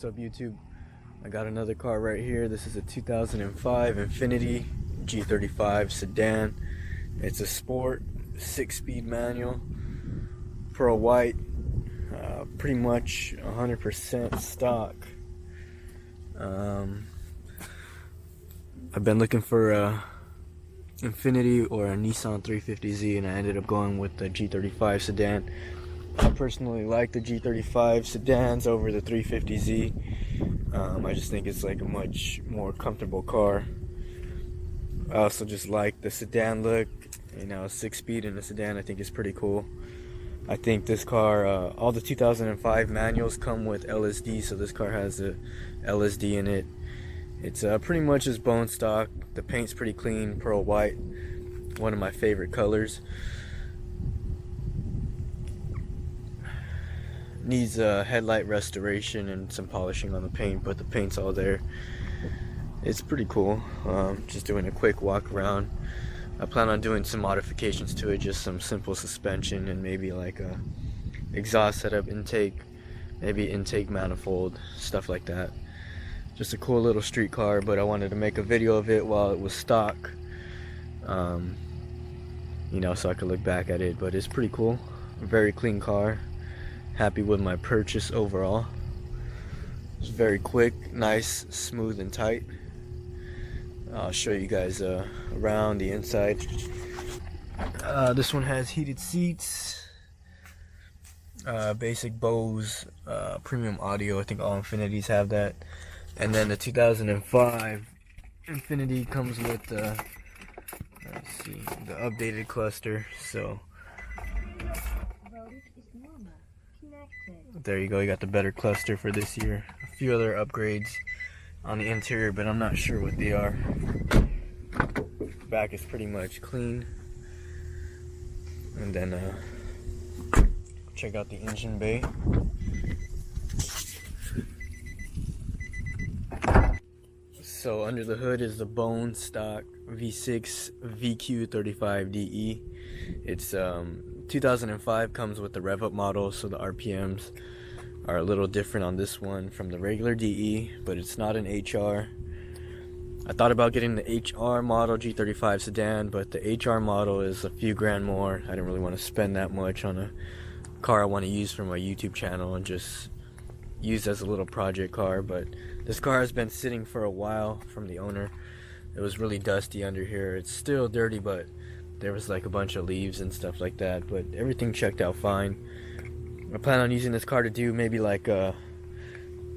What's up, YouTube? I got another car right here. This is a 2005 Infiniti G35 sedan. It's a sport 6-speed manual, pearl white, pretty much 100% stock. I've been looking for a Infiniti or a Nissan 350Z, and I ended up going with the G35 sedan. I personally like the G35 sedans over the 350Z. I just think it's like a much more comfortable car. I also just like the sedan look. You know, 6-speed in a sedan I think is pretty cool. I think this car, all the 2005 manuals come with LSD, so this car has a LSD in it. It's pretty much just bone stock. The paint's pretty clean, pearl white, one of my favorite colors. Needs a headlight restoration and some polishing on the paint, but the paint's all there. It's pretty cool. Just doing a quick walk around. I plan on doing some modifications to it, just some simple suspension and maybe like a exhaust setup, intake, maybe intake manifold, stuff like that. Just a cool little street car, but I wanted to make a video of it while it was stock, you know, so I could look back at it. But it's pretty cool. A very clean car. Happy with my purchase overall. It's very quick, nice, smooth and tight. I'll show you guys around the inside. This one has heated seats, basic Bose premium audio. I think all Infinitis have that. And then the 2005 Infiniti comes with the, let's see, the updated cluster. So there you go, you got the better cluster for this year. A few other upgrades on the interior, but I'm not sure what they are. Back is pretty much clean. And then check out the engine bay. So under the hood is the bone stock V6 VQ35DE. It's 2005, comes with the rev up model, so the RPMs are a little different on this one from the regular DE, but it's not an HR. I thought about getting the HR model G35 sedan, but the HR model is a few grand more. I didn't really want to spend that much on a car I want to use for my YouTube channel and just use as a little project car. But this car has been sitting for a while from the owner. It was really dusty under here. It's still dirty, but there was like a bunch of leaves and stuff like that, but everything checked out fine. I plan on using this car to do maybe like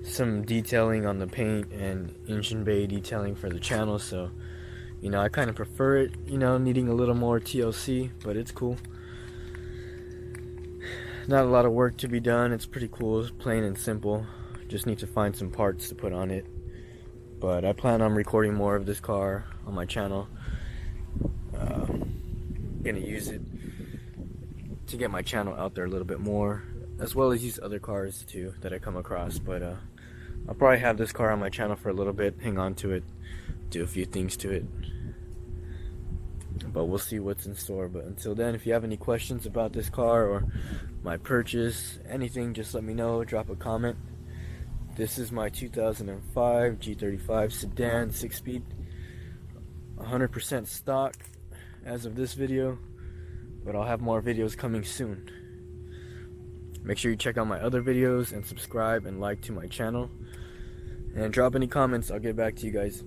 some detailing on the paint and engine bay detailing for the channel. So, you know, I kind of prefer it, you know, needing a little more TLC, but it's cool. Not a lot of work to be done. It's pretty cool. It's plain and simple. Just need to find some parts to put on it. But I plan on recording more of this car on my channel. Gonna use it to get my channel out there a little bit more, as well as use other cars too that I come across. But I'll probably have this car on my channel for a little bit, hang on to it, do a few things to it, but we'll see what's in store. But until then, if you have any questions about this car or my purchase, anything, just let me know, drop a comment. This is my 2005 G35 sedan 6-speed, 100% stock as of this video, but I'll have more videos coming soon. Make sure you check out my other videos and subscribe and like to my channel, and drop any comments. I'll get back to you guys.